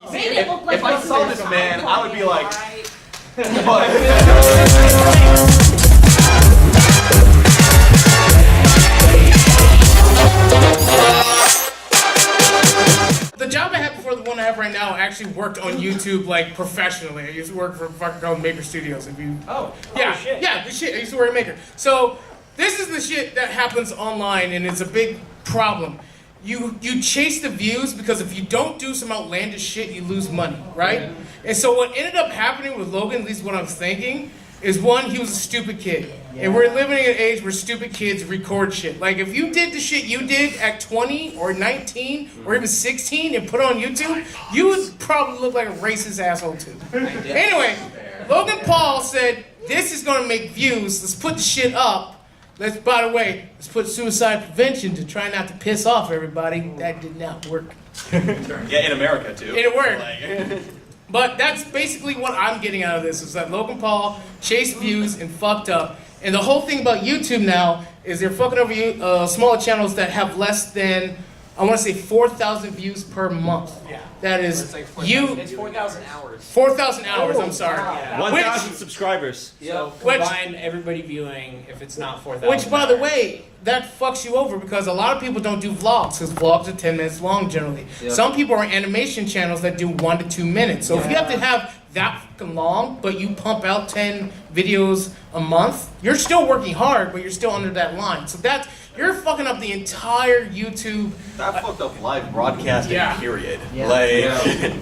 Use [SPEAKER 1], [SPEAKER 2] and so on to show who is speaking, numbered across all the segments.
[SPEAKER 1] If I saw this man, I would be like,
[SPEAKER 2] The job I had before the one I have right now actually worked on YouTube like professionally. I used to work for fucking called Maker Studios. If you
[SPEAKER 3] Shit.
[SPEAKER 2] the shit. I used to work at Maker. So this is the shit that happens online, and it's a big problem. You chase the views because if you don't do some outlandish shit, you lose money, right? And so what ended up happening with Logan, at least what I'm thinking, is one, he was a stupid kid. And we're living in an age where stupid kids record shit. Like if you did the shit you did at 20 or 19 or even 16 and put it on YouTube, you would probably look like a racist asshole too. Anyway, Logan Paul said, this is gonna make views, let's put the shit up. By the way, let's put suicide prevention to try not to piss off everybody. That did not work.
[SPEAKER 1] yeah, in America too.
[SPEAKER 2] It worked. But that's basically what I'm getting out of this, is that Logan Paul chased views and fucked up. And the whole thing about YouTube now is they're fucking over smaller channels that have less than, I want to say 4,000 views per month.
[SPEAKER 3] Yeah.
[SPEAKER 2] That is,
[SPEAKER 3] It's like
[SPEAKER 4] It's 4,000 hours.
[SPEAKER 2] 4,000 hours, I'm sorry.
[SPEAKER 3] Yeah.
[SPEAKER 5] 1,000 subscribers.
[SPEAKER 4] So
[SPEAKER 2] Which-
[SPEAKER 4] combine everybody viewing, if it's not 4,000.
[SPEAKER 2] Which, by the way, that fucks you over because a lot of people don't do vlogs because vlogs are 10 minutes long generally.
[SPEAKER 4] Yep.
[SPEAKER 2] Some people are on animation channels that do 1 to 2 minutes. So if you have to have that fucking long, but you pump out 10 videos a month, you're still working hard, but you're still under that line. So you're fucking up the entire YouTube.
[SPEAKER 1] That fucked up live broadcasting,
[SPEAKER 2] Yeah.
[SPEAKER 1] period.
[SPEAKER 4] Yeah.
[SPEAKER 1] Like,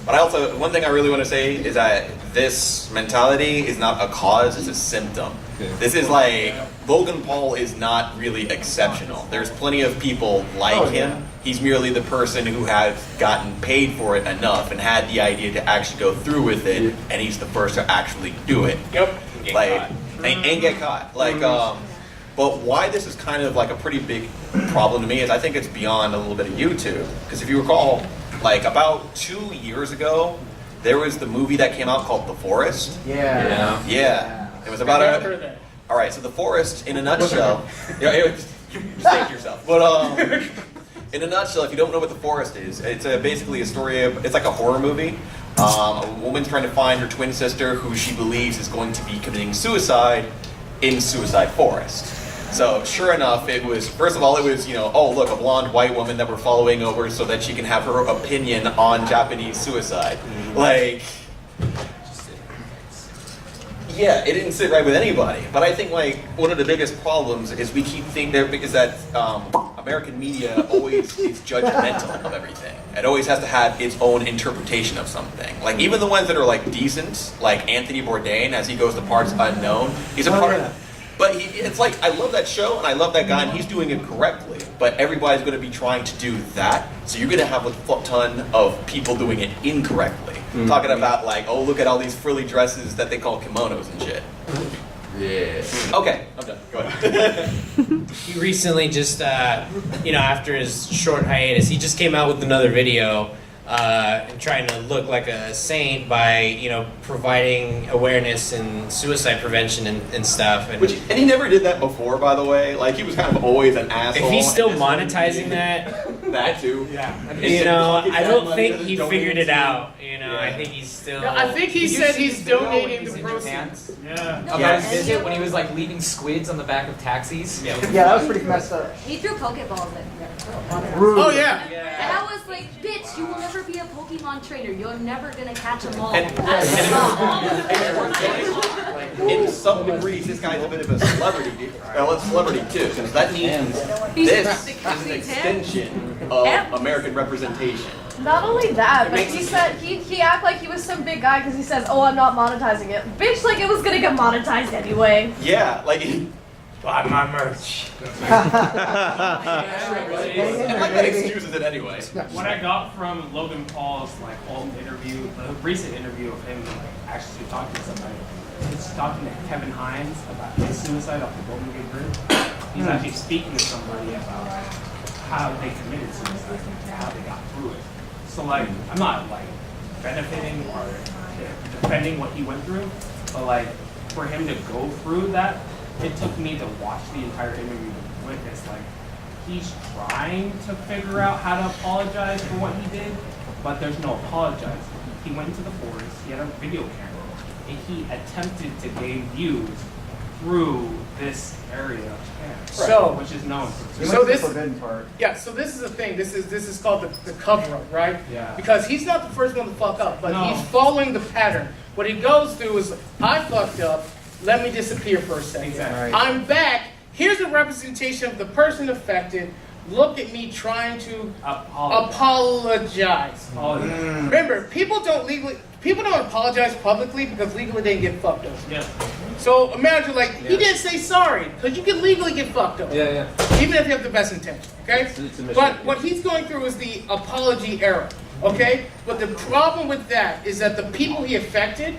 [SPEAKER 1] but I also, one thing I really want to say is that this mentality is not a cause, it's a symptom. This is like, Logan Paul is not really exceptional. There's plenty of people like him. He's merely the person who has gotten paid for it enough and had the idea to actually go through with it, and he's the first to actually do it.
[SPEAKER 2] Yep.
[SPEAKER 1] Like, and get caught. Like, but why this is kind of like a pretty big problem to me is I think it's beyond a little bit of YouTube. Because if you recall, like about 2 years ago, there was the movie that came out called The Forest.
[SPEAKER 4] Yeah.
[SPEAKER 1] Yeah. It was about
[SPEAKER 2] I've heard of that.
[SPEAKER 1] all right, so The Forest, in a nutshell, you state yourself. But in a nutshell, if you don't know what The Forest is, it's basically a story of, it's like a horror movie. A woman's trying to find her twin sister who she believes is going to be committing suicide in Suicide Forest. So sure enough, it was, first of all, it was, oh look, a blonde white woman that we're following over so that she can have her opinion on Japanese suicide. Like, yeah, it didn't sit right with anybody. But I think like one of the biggest problems is we keep thinking there because that American media always is judgmental of everything. It always has to have its own interpretation of something. Like even the ones that are like decent, like Anthony Bourdain, as he goes to parts unknown, he's a part of. But it's like, I love that show and I love that guy and he's doing it correctly. But everybody's going to be trying to do that. So you're going to have a ton of people doing it incorrectly. Talking about like, oh, look at all these frilly dresses that they call kimonos and shit.
[SPEAKER 4] Yeah.
[SPEAKER 1] Okay, I'm done. Go ahead.
[SPEAKER 4] He recently just, after his short hiatus, he just came out with another video and trying to look like a saint by, providing awareness and suicide prevention and stuff. And
[SPEAKER 1] And he never did that before, by the way. Like, he was kind of always an asshole.
[SPEAKER 4] if he's still
[SPEAKER 1] and
[SPEAKER 4] monetizing that,
[SPEAKER 1] that too.
[SPEAKER 2] Yeah.
[SPEAKER 4] I don't think he figured it out. I think he's still.
[SPEAKER 2] I think he said he's donating the
[SPEAKER 3] Japan?
[SPEAKER 2] proceeds. Yeah.
[SPEAKER 3] About his visit when he was like leaving squids on the back of taxis.
[SPEAKER 6] Yeah, that was pretty messed up.
[SPEAKER 7] He threw Pokeballs at me.
[SPEAKER 2] Oh yeah.
[SPEAKER 7] And I was like, bitch, you will never be a Pokemon trainer. You're never gonna catch them all.
[SPEAKER 1] In some degrees, this guy's a bit of a celebrity, celebrity too, because that means this is an extension of American representation.
[SPEAKER 8] Not only that, but he said he act like he was some big guy because he says, "Oh, I'm not monetizing it." Bitch, like it was gonna get monetized anyway.
[SPEAKER 1] Yeah, like.
[SPEAKER 2] Buy my merch.
[SPEAKER 1] And like that excuses it anyway.
[SPEAKER 9] What I got from Logan Paul's whole interview, the recent interview of him actually talking to somebody, he's talking to Kevin Hines about his suicide off the Golden Gate Bridge. He's actually speaking to somebody about how they committed suicide and how they got through it. So I'm not benefiting or defending what he went through, but for him to go through that, it took me to watch the entire interview to witness he's trying to figure out how to apologize for what he did, but there's no apologizing. He went into the forest, he had a video camera, and he attempted to gain views through this area of Japan,
[SPEAKER 2] So-
[SPEAKER 9] which is known for.
[SPEAKER 2] So this,
[SPEAKER 5] forbidden part.
[SPEAKER 2] yeah. So this is the thing. This is called the cover up, right?
[SPEAKER 9] Yeah.
[SPEAKER 2] Because he's not the first one to fuck up, but
[SPEAKER 9] No.
[SPEAKER 2] he's following the pattern. What he goes through is, I fucked up. Let me disappear for a second.
[SPEAKER 9] Exactly.
[SPEAKER 2] I'm back. Here's a representation of the person affected. Look at me trying to apologize. Remember, people don't apologize publicly because legally they can get fucked up.
[SPEAKER 9] Yeah.
[SPEAKER 2] So imagine, like, he didn't say sorry because you can legally get fucked up.
[SPEAKER 5] Yeah.
[SPEAKER 2] Even if you have the best intention, okay?
[SPEAKER 5] It's a mission.
[SPEAKER 2] But what he's going through is the apology era, okay? But the problem with that is that the people he affected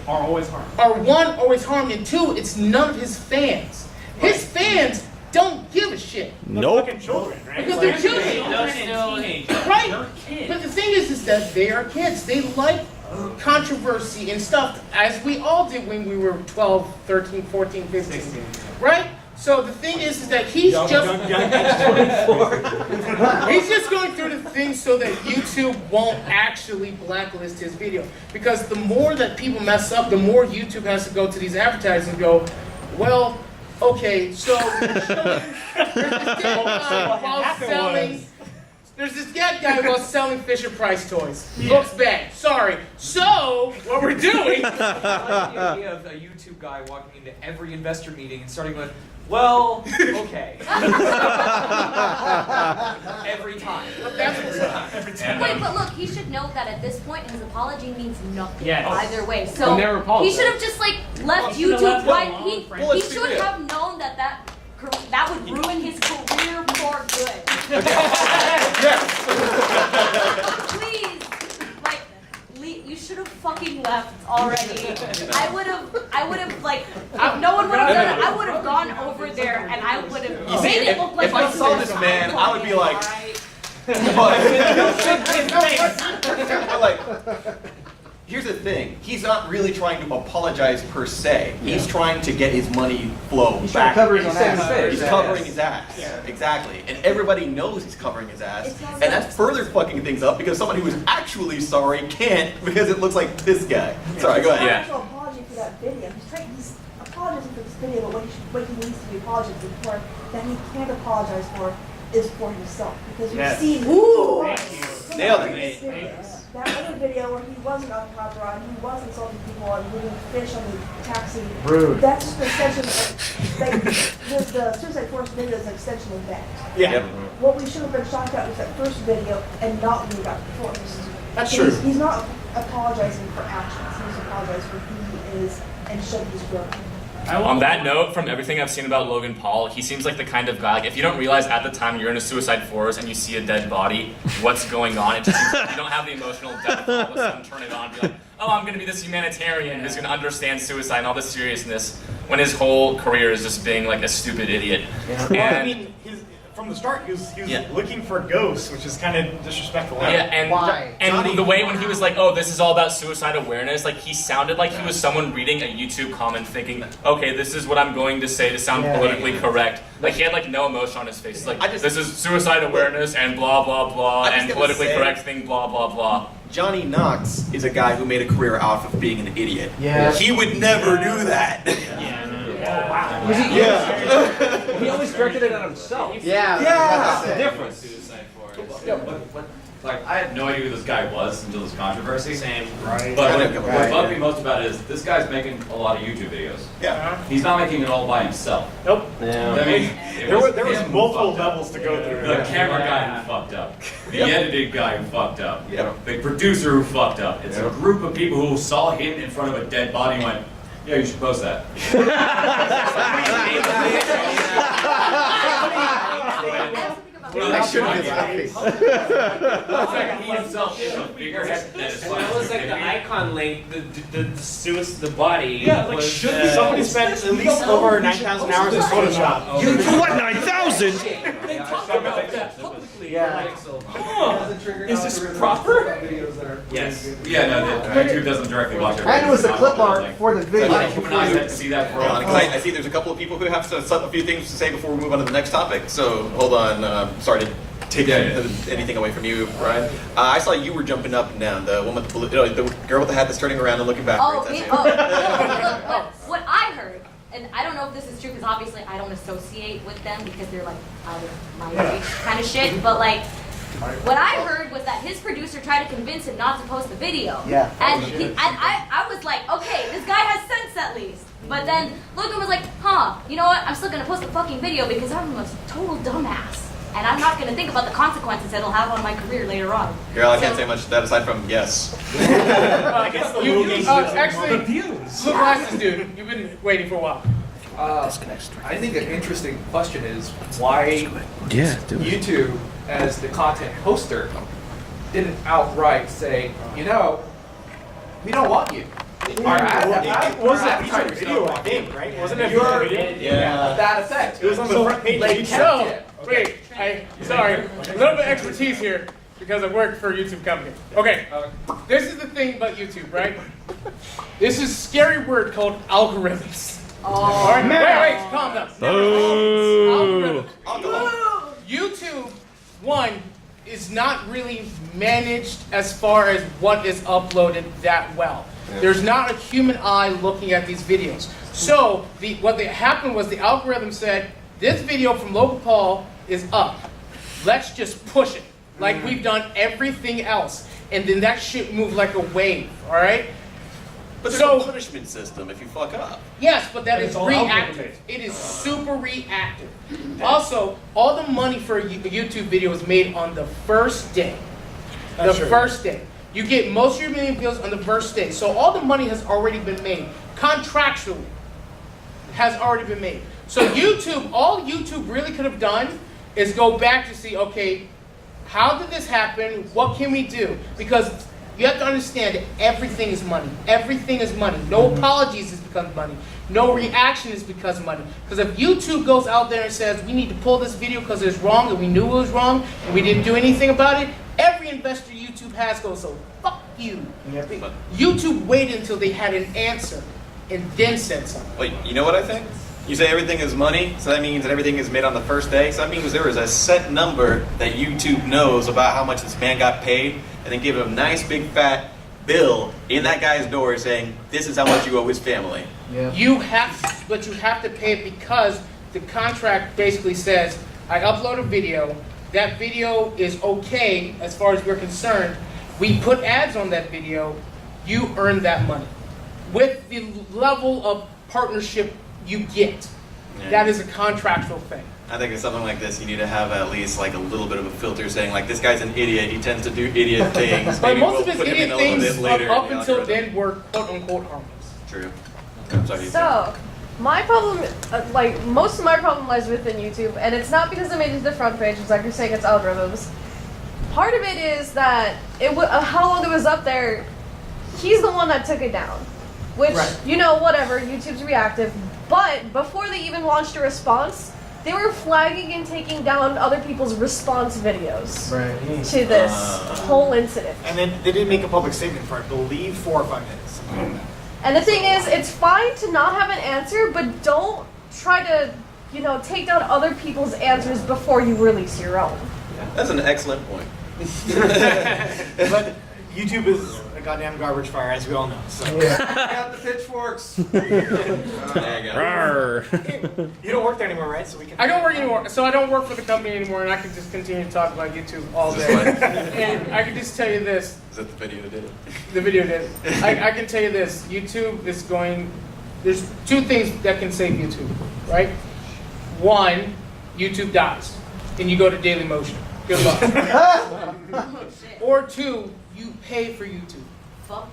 [SPEAKER 9] Are always harmed.
[SPEAKER 2] are one, always harmed, and two, it's none of his fans. His fans don't give a shit.
[SPEAKER 6] Nope.
[SPEAKER 5] Children, right?
[SPEAKER 2] Because they're children. Right?
[SPEAKER 9] They're kids.
[SPEAKER 2] But the thing is that they are kids. They like controversy and stuff, as we all did when we were 12, 13, 14, 15.
[SPEAKER 9] 16.
[SPEAKER 2] Right? So the thing is that he's he's just going through the things so that YouTube won't actually blacklist his video. Because the more that people mess up, the more YouTube has to go to these advertisers and go, well, okay, so there's this dead guy while selling Fisher Price toys. Looks bad. Sorry. So what we're doing?
[SPEAKER 3] I like the idea of a YouTube guy walking into every investor meeting and starting with, well, okay. Every time.
[SPEAKER 7] Wait, but look, he should know that at this point his apology means nothing
[SPEAKER 9] Yes.
[SPEAKER 7] either way.
[SPEAKER 9] He
[SPEAKER 7] So
[SPEAKER 9] never
[SPEAKER 7] he
[SPEAKER 9] apologized.
[SPEAKER 7] should have just like left
[SPEAKER 9] He should've
[SPEAKER 7] YouTube.
[SPEAKER 9] left it
[SPEAKER 7] Right?
[SPEAKER 9] alone,
[SPEAKER 7] He
[SPEAKER 9] frankly.
[SPEAKER 1] Let's be
[SPEAKER 7] should
[SPEAKER 1] real.
[SPEAKER 7] have known that that would ruin his career for good. Please, like, you should have fucking left already. I would have like, if no one would have done it, I would have gone over there and I would have
[SPEAKER 1] You see,
[SPEAKER 7] made it look like
[SPEAKER 1] if I
[SPEAKER 7] this
[SPEAKER 1] saw
[SPEAKER 7] was
[SPEAKER 1] this man, I would be like,
[SPEAKER 7] alright?
[SPEAKER 1] but like, here's the thing. He's not really trying to apologize per se. He's trying to get his money flow
[SPEAKER 5] He's trying
[SPEAKER 1] back.
[SPEAKER 5] to cover his own ass.
[SPEAKER 1] He's covering his ass. Exactly. And everybody knows he's covering his ass. And that's further fucking things up because someone who is actually sorry can't because it looks like this guy. Sorry, go
[SPEAKER 10] He's
[SPEAKER 1] ahead.
[SPEAKER 10] not actual apology for that video. He's apologizing for this video, but what he needs to be apologizing for that he can't apologize for is for himself. Because we've seen
[SPEAKER 1] Nailed it.
[SPEAKER 10] that other video where he wasn't on top rod, he was insulting people and moving fish on the taxi.
[SPEAKER 5] Rude.
[SPEAKER 10] That's just an extension of, like, the Suicide Force video is an extension of that.
[SPEAKER 1] Yep.
[SPEAKER 10] What we should have been shocked at was that first video and not leave out the force.
[SPEAKER 2] That's
[SPEAKER 10] So
[SPEAKER 2] true.
[SPEAKER 10] He's not apologizing for actions. He's apologizing for who he is and should he's grown.
[SPEAKER 11] On that note, from everything I've seen about Logan Paul, he seems like the kind of guy, like, if you don't realize at the time you're in a suicide forest and you see a dead body, what's going on, it just seems like you don't have the emotional depth to all of a sudden turn it on and be like, oh, I'm going to be this humanitarian who's going to understand suicide and all this seriousness, when his whole career is just being like a stupid idiot.
[SPEAKER 5] Well,
[SPEAKER 11] And,
[SPEAKER 5] I mean, from the start, he was
[SPEAKER 1] Yeah.
[SPEAKER 5] looking for ghosts, which is kind of disrespectful.
[SPEAKER 11] yeah, and
[SPEAKER 5] Why?
[SPEAKER 11] and the way when he was like, oh, this is all about suicide awareness, like he sounded like he was someone reading a YouTube comment thinking, okay, this is what I'm going to say to sound politically correct. Like he had like no emotion on his face. He's like, this is suicide awareness and blah blah blah
[SPEAKER 1] I just
[SPEAKER 11] and
[SPEAKER 1] gotta
[SPEAKER 11] politically
[SPEAKER 1] say-
[SPEAKER 11] correct thing blah blah blah.
[SPEAKER 1] Johnny Knox is a guy who made a career out of being an idiot.
[SPEAKER 5] Yeah.
[SPEAKER 1] He would never do that.
[SPEAKER 5] He always directed it at himself.
[SPEAKER 6] Yeah.
[SPEAKER 1] Yeah.
[SPEAKER 5] the difference.
[SPEAKER 12] Suicide Forest. Like, I had no idea who this guy was until this controversy.
[SPEAKER 5] Same. Right.
[SPEAKER 12] But
[SPEAKER 1] Right.
[SPEAKER 12] what bugged me most about it is this guy's making a lot of YouTube videos.
[SPEAKER 1] Yeah.
[SPEAKER 12] He's not making it all by himself.
[SPEAKER 5] Nope.
[SPEAKER 12] I mean,
[SPEAKER 5] There was
[SPEAKER 12] him who
[SPEAKER 5] multiple
[SPEAKER 12] fucked up.
[SPEAKER 5] levels to go through.
[SPEAKER 12] The camera guy who fucked up. The editing guy who fucked up.
[SPEAKER 1] Yep.
[SPEAKER 12] The producer who fucked up. It's a group of people who saw him in front of a dead body and went, yeah, you should post that.
[SPEAKER 1] I shouldn't have.
[SPEAKER 12] He himself is a figurehead that is
[SPEAKER 4] Well, that was like the icon link, the body.
[SPEAKER 5] Yeah, like
[SPEAKER 4] was,
[SPEAKER 5] should somebody spent at least over 9,000 hours in Photoshop.
[SPEAKER 6] What, 9,000?
[SPEAKER 4] They talk about that publicly.
[SPEAKER 5] Yeah.
[SPEAKER 4] Is this proper?
[SPEAKER 12] Yes. Yeah, no, YouTube doesn't directly watch it.
[SPEAKER 5] And it was the clip art for the video.
[SPEAKER 12] Like, human eyes had to see that for a
[SPEAKER 1] Because I see there's a couple of people who have a few things to say before we move on to the next topic. So hold on. Sorry to take anything away from you, Brian. I saw you were jumping up and down. The one with the blue, the girl with the hat that's turning around and looking backwards.
[SPEAKER 7] What I heard, and I don't know if this is true because obviously I don't associate with them because they're like out of my reach kind of shit, but like what I heard was that his producer tried to convince him not to post the video.
[SPEAKER 5] Yeah.
[SPEAKER 7] And I was like, okay, this guy has sense at least. But then Logan was like, you know what? I'm still gonna post the fucking video because I'm a total dumbass. And I'm not gonna think about the consequences it'll have on my career later on.
[SPEAKER 1] Girl, I can't say much to that aside from yes.
[SPEAKER 2] I guess actually, blue glasses dude, you've been waiting for a while.
[SPEAKER 3] I think an interesting question is why YouTube, as the content hoster, didn't outright say, you know, we don't want you. Our advertisers video, I think, right? Wasn't it? Yeah. That effect. It was on the front page.
[SPEAKER 2] Sorry, a little bit of expertise here because I work for a YouTube company. Okay, this is the thing about YouTube, right? This is a scary word called algorithms. All right, wait, calm down. Algorithms. YouTube, one, is not really managed as far as what is uploaded that well. There's not a human eye looking at these videos. So what happened was the algorithm said, this video from Logan Paul is up. Let's just push it like we've done everything else. And then that shit moved like a wave, all right?
[SPEAKER 1] But there's a punishment system if you fuck up.
[SPEAKER 2] Yes, but that is reactive. It is super reactive. Also, all the money for a YouTube video is made on the first day. First day. You get most of your million views on the first day. So all the money has already been made. Contractually has already been made. So YouTube, all YouTube really could have done is go back to see, okay, how did this happen? What can we do? Because you have to understand that everything is money. Everything is money. No apologies is because money. No reaction is because of money. Because if YouTube goes out there and says, we need to pull this video because it's wrong and we knew it was wrong and we didn't do anything about it, every investor YouTube has goes, so fuck you. YouTube waited until they had an answer and then said something.
[SPEAKER 1] Wait, you know what I think? You say everything is money, so that means that everything is made on the first day. So that means there is a set number that YouTube knows about how much this man got paid, and then give him a nice big fat bill in that guy's door saying, this is how much you owe his family.
[SPEAKER 2] Yeah. But you have to pay it because the contract basically says, I upload a video, that video is okay as far as we're concerned. We put ads on that video, you earn that money. With the level of partnership you get. Yeah. That is a contractual thing.
[SPEAKER 1] I think it's something like this, you need to have at least like a little bit of a filter saying like, this guy's an idiot, he tends to do idiot things.
[SPEAKER 2] But
[SPEAKER 1] Maybe
[SPEAKER 2] most
[SPEAKER 1] we'll
[SPEAKER 2] of his idiot things up until then were quote unquote harmless.
[SPEAKER 1] True. I'm sorry.
[SPEAKER 8] So, my problem, most of my problem lies within YouTube, and it's not because I made it to the front page, it's like you're saying it's algorithms. Part of it is that how long it was up there, he's the one that took it down. Which, you know, whatever, YouTube's reactive. But before they even launched a response, they were flagging and taking down other people's response videos to this whole incident.
[SPEAKER 5] And then they didn't make a public statement for, I believe, 4 or 5 minutes.
[SPEAKER 8] And the thing is, it's fine to not have an answer, but don't try to, take down other people's answers before you release your own.
[SPEAKER 1] That's an excellent point.
[SPEAKER 5] But YouTube is a goddamn garbage fire, as we all know. So.
[SPEAKER 3] I got the pitchforks.
[SPEAKER 1] There you go.
[SPEAKER 5] You don't work there anymore, right? So we can.
[SPEAKER 2] I don't work anymore. So I don't work for the company anymore, and I can just continue to talk about YouTube all day. And I can just tell you this.
[SPEAKER 1] Is that the video that did it?
[SPEAKER 2] The video did it. I can tell you this. YouTube is going. There's 2 things that can save YouTube, right? 1, YouTube dies, and you go to Daily Motion. Good luck. Or 2, you pay for YouTube.
[SPEAKER 7] Fuck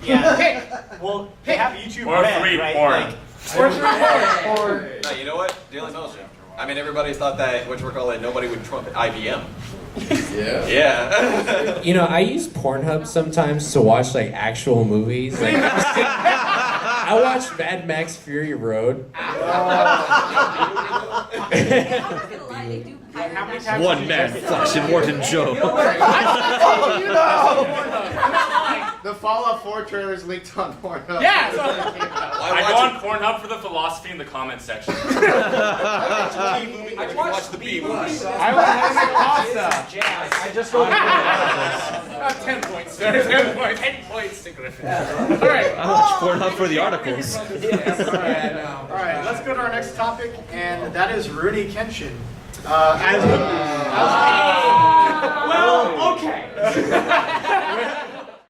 [SPEAKER 5] Yeah.
[SPEAKER 2] Pick.
[SPEAKER 5] Well, they have YouTube
[SPEAKER 11] Or
[SPEAKER 5] Red,
[SPEAKER 11] 3
[SPEAKER 5] right?
[SPEAKER 11] porn.
[SPEAKER 2] Or 3 porn.
[SPEAKER 1] No, you know what? Daily Motion. I mean, everybody thought that, nobody would trump IBM. Yeah.
[SPEAKER 4] I use Pornhub sometimes to watch actual movies. I watched Mad Max Fury Road.
[SPEAKER 7] I'm not gonna lie, they do.
[SPEAKER 6] One man, Flash and Morton Joe.
[SPEAKER 2] I'm not lying.
[SPEAKER 5] the Fallout 4 trailer is leaked on Pornhub.
[SPEAKER 2] Yeah, so
[SPEAKER 11] I go on Pornhub for the philosophy in the comment section.
[SPEAKER 1] I watched the B movies.
[SPEAKER 5] I was having pasta.
[SPEAKER 3] I just go.
[SPEAKER 2] 10 points, sir. 10 points. 10 points to Griffin. All right.
[SPEAKER 6] I watch Pornhub for the articles.
[SPEAKER 5] All right, let's go to our next topic, and that is Rurouni Kenshin. As